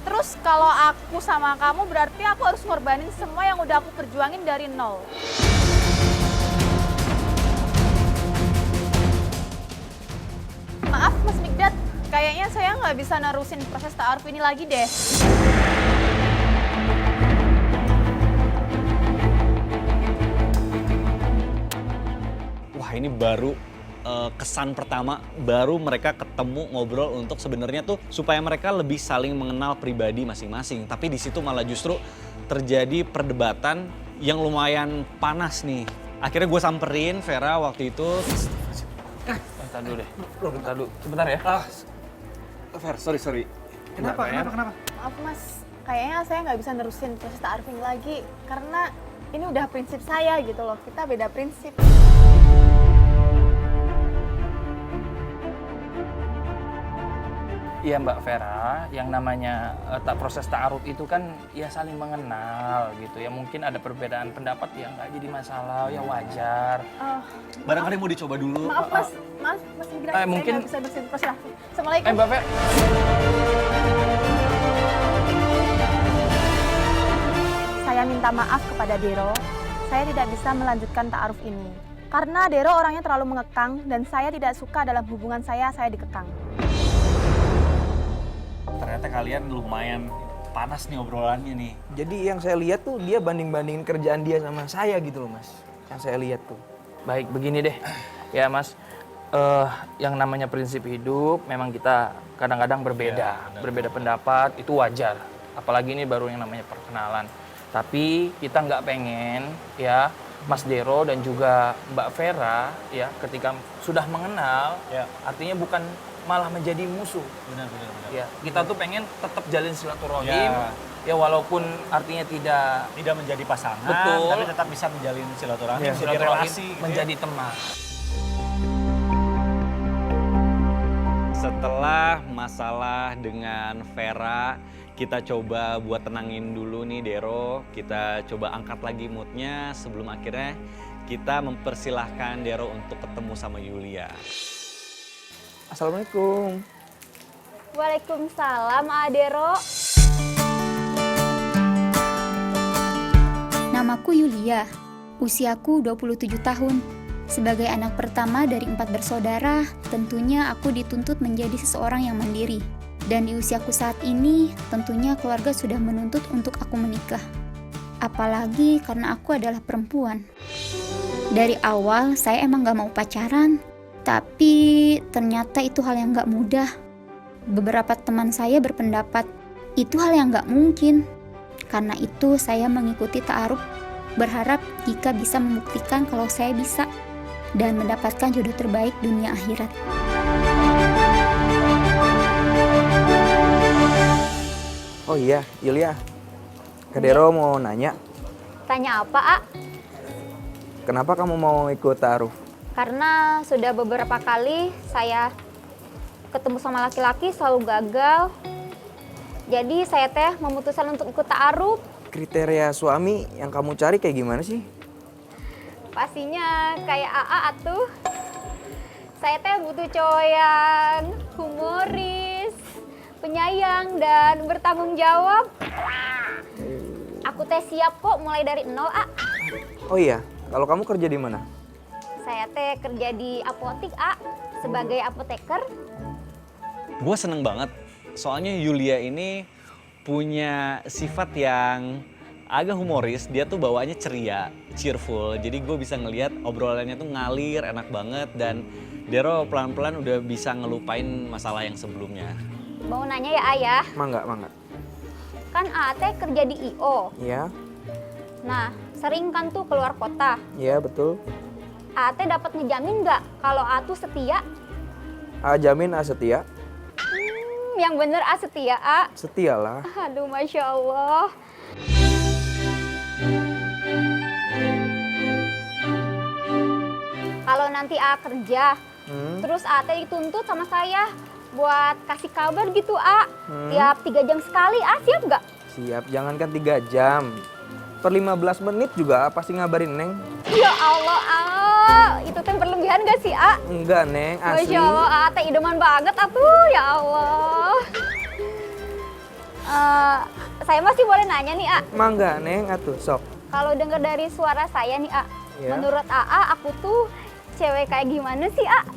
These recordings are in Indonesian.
Terus kalau aku sama kamu berarti aku harus ngorbanin semua yang udah aku perjuangin dari nol. Maaf Mas Mikdad, kayaknya saya nggak bisa nerusin proses ta'aruf ini lagi deh. Wah, ini baru kesan pertama, baru mereka ketemu ngobrol untuk sebenarnya tuh supaya mereka lebih saling mengenal pribadi masing-masing. Tapi di situ malah justru terjadi perdebatan yang lumayan panas nih. Akhirnya gue samperin Vera waktu itu. Bentar dulu deh. Bentar dulu. Sebentar ya. Ver, sorry. Kenapa? Maaf Mas, kayaknya saya nggak bisa nerusin proses ta'aruf ini lagi karena ini udah prinsip saya gitu loh. Kita beda prinsip. Iya Mbak Vera, yang namanya proses ta'aruf itu kan ya saling mengenal gitu ya. Mungkin ada perbedaan pendapat yang nggak jadi masalah, ya wajar. Barangkali mau dicoba dulu. Maaf Mas Mikdad, saya mungkin- nggak bisa nerusin proses ta'aruf. Assalamualaikum. Mbak Vera. Saya minta maaf kepada Dero. Saya tidak bisa melanjutkan ta'aruf ini. Karena Dero orangnya terlalu mengekang dan saya tidak suka dalam hubungan saya dikekang. Ternyata kalian lumayan panas nih obrolannya nih. Jadi yang saya lihat tuh dia banding-bandingin kerjaan dia sama saya gitu loh Mas. Yang saya lihat tuh. Baik, begini deh. Ya Mas, yang namanya prinsip hidup memang kita kadang-kadang berbeda. Berbeda pendapat, itu wajar. Apalagi ini baru yang namanya perkenalan. Tapi kita nggak pengen ya Mas Dero dan juga Mbak Vera ya ketika sudah mengenal, artinya bukan malah menjadi musuh. Benar. Ya, kita tuh pengen tetap jalin silaturahim. Ya walaupun artinya tidak menjadi pasangan, Betul. tapi tetap bisa menjalin silaturahmi, Ya. menjadi silaturahim, relasi, gitu ya. menjadi teman. Setelah masalah dengan Vera, kita coba buat tenangin dulu nih Dero. Kita coba angkat lagi moodnya sebelum akhirnya kita mempersilahkan Dero untuk ketemu sama Yulia. Assalamualaikum. Waalaikumsalam, Adero. Namaku Yulia, usiaku 27 tahun. Sebagai anak pertama dari 4 bersaudara, tentunya aku dituntut menjadi seseorang yang mandiri. Dan di usiaku saat ini, tentunya keluarga sudah menuntut untuk aku menikah. Apalagi karena aku adalah perempuan. Dari awal, saya emang gak mau pacaran, tapi ternyata itu hal yang gak mudah. Beberapa teman saya berpendapat, itu hal yang gak mungkin. Karena itu saya mengikuti ta'aruf, berharap jika bisa membuktikan kalau saya bisa dan mendapatkan jodoh terbaik dunia akhirat. Oh iya, Yulia. Kak Dero mau nanya, Tanya apa, A? kenapa kamu mau ikut ta'aruf? Karena sudah beberapa kali saya ketemu sama laki-laki selalu gagal. Jadi saya memutuskan untuk ikut ta'aruf. Kriteria suami yang kamu cari kayak gimana sih? Pastinya kayak AA atuh. Saya butuh cowok yang humoris, penyayang, dan bertanggung jawab. Aku siap kok mulai dari nol, A. Oh iya, kalau kamu kerja di mana? Saya kerja di apotik, A, sebagai apoteker. Gue seneng banget, soalnya Yulia ini punya sifat yang agak humoris. Dia tuh bawaannya ceria, cheerful. Jadi gue bisa ngelihat obrolannya tuh ngalir, enak banget. Dan Dero pelan-pelan udah bisa ngelupain masalah yang sebelumnya. Mau nanya ya, Ayah? Mangga. Kan A kerja di IO. Iya, Nah, sering kan tuh keluar kota. iya betul. A dapat ngejamin nggak kalau A tuh setia? A jamin A setia? Yang bener A setia, A. Setialah. Aduh, Masya Allah. Kalau nanti A kerja, terus A dituntut sama saya buat kasih kabar gitu, A. Tiap 3 jam sekali, A siap nggak? Siap, jangankan 3 jam. Per 15 menit juga A pasti ngabarin Neng. Ya Allah, A. Itu berlebihan nggak sih, A? Enggak Neng, asli. Masya Allah, A idaman banget atuh, ya Allah. Saya masih boleh nanya nih, A. Mangga, Neng, atuh, sok. Kalau dengar dari suara saya nih, A. Iya. Menurut AA, aku tuh cewek kayak gimana sih, A?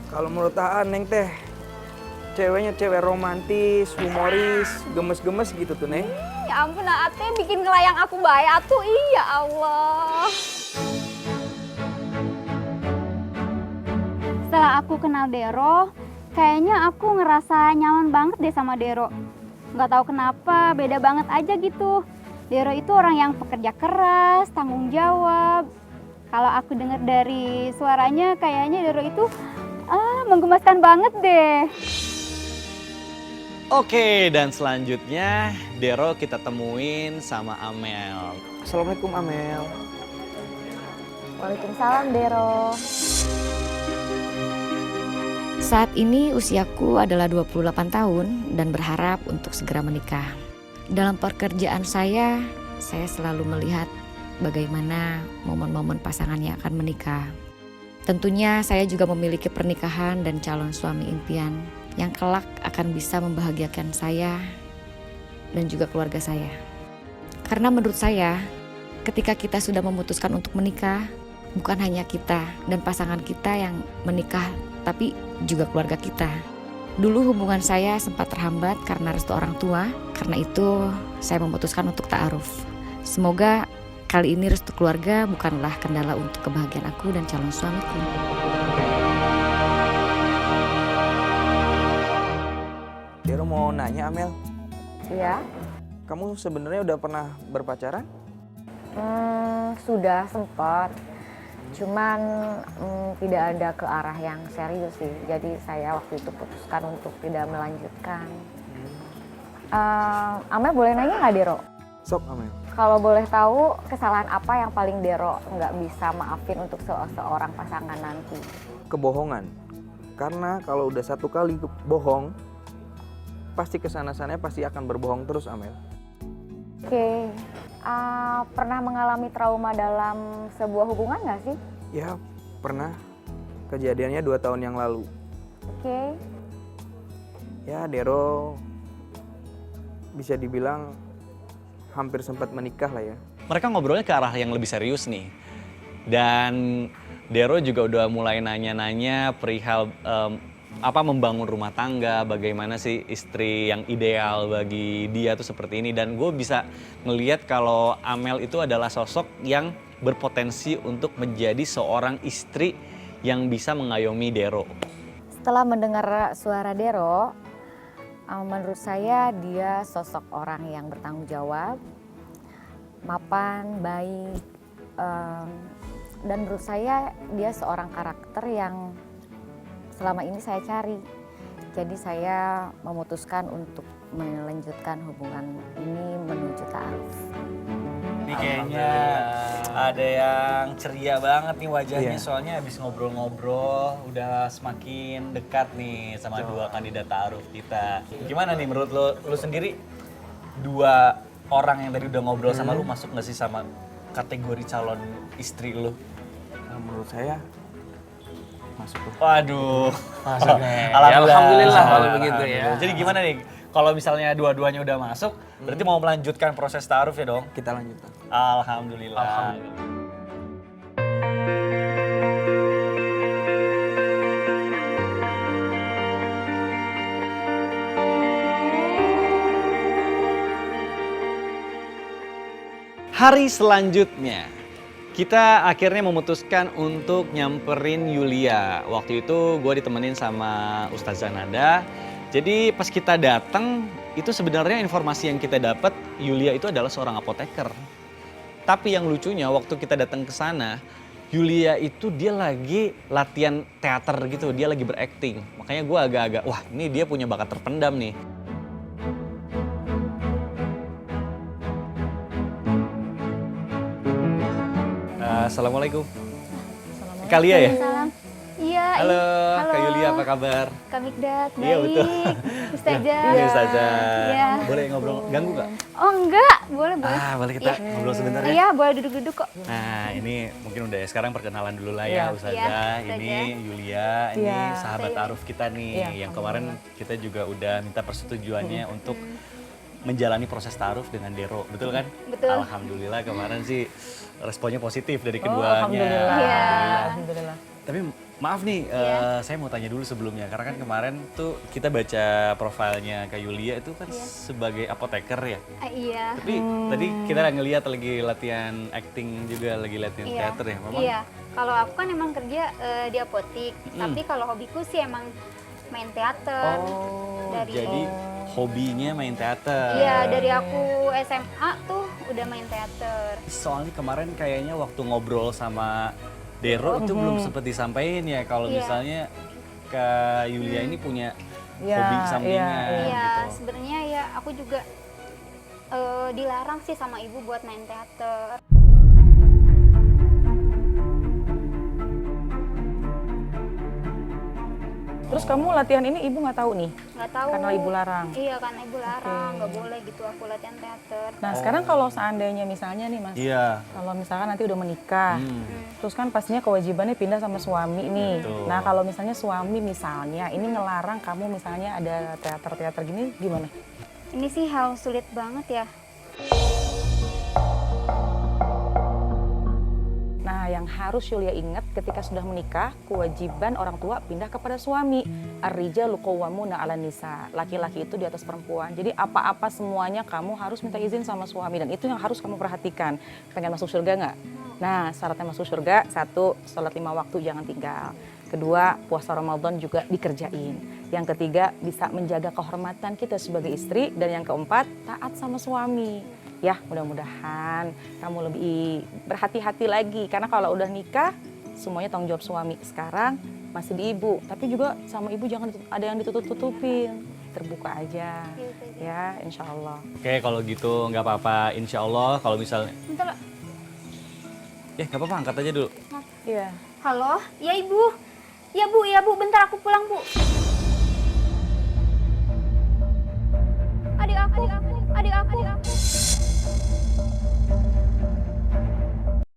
Kalau menurut Aan, Neng teh, ceweknya cewek romantis, humoris, gemes-gemes gitu tuh, Neng. Ya ampun, AA teh bikin ngelayang aku baik atuh. Iya Allah. Setelah aku kenal Dero, kayaknya aku ngerasa nyaman banget deh sama Dero. Nggak tahu kenapa, beda banget aja gitu. Dero itu orang yang pekerja keras, tanggung jawab. Kalau aku dengar dari suaranya, kayaknya Dero itu menggemaskan banget deh. Oke, dan selanjutnya Dero kita temuin sama Amel. Assalamualaikum, Amel. Waalaikumsalam, Dero. Saat ini usiaku adalah 28 tahun dan berharap untuk segera menikah. Dalam pekerjaan saya selalu melihat bagaimana momen-momen pasangan yang akan menikah. Tentunya saya juga memiliki pernikahan dan calon suami impian yang kelak akan bisa membahagiakan saya dan juga keluarga saya. Karena menurut saya, ketika kita sudah memutuskan untuk menikah, bukan hanya kita dan pasangan kita yang menikah, tapi juga keluarga kita. Dulu hubungan saya sempat terhambat karena restu orang tua, karena itu saya memutuskan untuk ta'aruf. Semoga kali ini restu keluarga bukanlah kendala untuk kebahagiaan aku dan calon suamiku. Dero mau nanya, Amel, Iya, kamu sebenarnya udah pernah berpacaran? sudah sempat. Cuman tidak ada ke arah yang serius sih. Jadi saya waktu itu putuskan untuk tidak melanjutkan. Amel boleh nanya nggak, Dero? Sok, Amel. Kalau boleh tahu kesalahan apa yang paling Dero nggak bisa maafin untuk seorang pasangan nanti? Kebohongan. Karena kalau udah satu kali bohong, pasti kesana-sananya pasti akan berbohong terus, Amel. Oke. Pernah mengalami trauma dalam sebuah hubungan nggak sih? Ya, pernah. Kejadiannya 2 tahun yang lalu. Oke. Ya, Dero bisa dibilang hampir sempat menikah lah ya. Mereka ngobrolnya ke arah yang lebih serius nih. Dan Dero juga udah mulai nanya-nanya perihal membangun rumah tangga, bagaimana sih istri yang ideal bagi dia tuh seperti ini. Dan gue bisa ngelihat kalau Amel itu adalah sosok yang berpotensi untuk menjadi seorang istri yang bisa mengayomi Dero. Setelah mendengar suara Dero, menurut saya dia sosok orang yang bertanggung jawab, mapan, baik, dan menurut saya dia seorang karakter yang selama ini saya cari. Jadi saya memutuskan untuk melanjutkan hubungan ini menuju ta'aruf. Ini kayaknya ada yang ceria banget nih wajahnya, Iya. soalnya habis ngobrol-ngobrol udah semakin dekat nih sama dua kandidat ta'aruf kita. Gimana nih menurut lu sendiri, dua orang yang tadi udah ngobrol sama lu masuk nggak sih sama kategori calon istri lu? Nah, menurut saya masuk tuh. Waduh. Masuk nih. Alhamdulillah. Kalau begitu ya. Jadi gimana nih? Kalau misalnya dua-duanya udah masuk, berarti mau melanjutkan proses ta'aruf ya dong? Kita lanjutkan. Alhamdulillah. Hari selanjutnya, kita akhirnya memutuskan untuk nyamperin Yulia. Waktu itu gue ditemenin sama Ustazah Nada. Jadi pas kita datang, itu sebenarnya informasi yang kita dapat, Yulia itu adalah seorang apoteker. Tapi yang lucunya waktu kita datang ke sana, Yulia itu dia lagi latihan teater gitu, dia lagi berakting. Makanya gue agak-agak, wah ini dia punya bakat terpendam nih. Assalamualaikum. Kalia ya? Salam. Iya. Halo, Kak Yulia apa kabar? Kak Mikdad, baik. Iya, betul. Ustazah. Ini Ustazah. Iya. Boleh ngobrol, ganggu nggak? Oh enggak, boleh. Boleh kita ngobrol sebentar ya? Iya, boleh duduk-duduk kok. Nah, ini mungkin udah ya, sekarang perkenalan dulu lah ya, Iya. Ustazah. Iya, Ini Ustazah. Yulia, ini Iya. sahabat Saya- ta'aruf kita nih. Iya, Yang kemarin kita juga udah minta persetujuannya untuk menjalani proses ta'aruf dengan Dero, betul kan? Betul. Alhamdulillah kemarin sih responnya positif dari Oh, keduanya. alhamdulillah. Iya. Alhamdulillah. Tapi maaf nih, saya mau tanya dulu sebelumnya, karena kan kemarin tuh kita baca profilnya Kak Yulia itu kan sebagai apoteker ya. Iya. Tapi tadi kita ngelihat lagi latihan acting juga, lagi latihan Iya. teater ya, memang. Iya. Kalau aku kan emang kerja di apotik, tapi kalau hobiku sih emang main teater. Jadi hobinya main teater. Iya, dari aku SMA tuh udah main teater. Soalnya kemarin kayaknya waktu ngobrol sama Dero itu belum sempat disampaikan ya kalau Iya. misalnya Kak Yulia ini punya Iya, hobi sampingan Iya, gitu. sebenarnya ya aku juga dilarang sih sama ibu buat main teater. Terus kamu latihan ini ibu nggak tahu nih? Nggak tahu. Karena ibu larang. Iya, karena ibu larang, nggak boleh gitu aku latihan teater. Nah sekarang kalau seandainya misalnya nih mas, Iya. kalau misalkan nanti udah menikah, terus kan pastinya kewajibannya pindah sama suami nih. Betul. Nah kalau misalnya suami misalnya ini ngelarang kamu misalnya ada teater-teater gini gimana? Ini sih hal sulit banget ya. Nah, yang harus Yulia ingat ketika sudah menikah, kewajiban orang tua pindah kepada suami. Ar-rijalu qawwamuna 'alan nisa. Laki-laki itu di atas perempuan. Jadi apa-apa semuanya kamu harus minta izin sama suami dan itu yang harus kamu perhatikan. Pengen masuk surga nggak? Nah, syaratnya masuk surga, 1, sholat 5 waktu jangan tinggal. 2, puasa Ramadan juga dikerjain. Yang 3, bisa menjaga kehormatan kita sebagai istri. Dan yang keempat, taat sama suami. Ya, mudah-mudahan kamu lebih berhati-hati lagi. Karena kalau udah nikah, semuanya tanggung jawab suami. Sekarang masih di ibu. Tapi juga sama ibu jangan ada yang ditutup-tutupin. Terbuka aja. Ya, insya Allah. Oke, kalau gitu nggak apa-apa. Insya Allah kalau misalnya... Bentar, nggak apa-apa, angkat aja dulu. Iya. halo? Ya ibu. Ya bu, bentar aku pulang bu. Adik aku.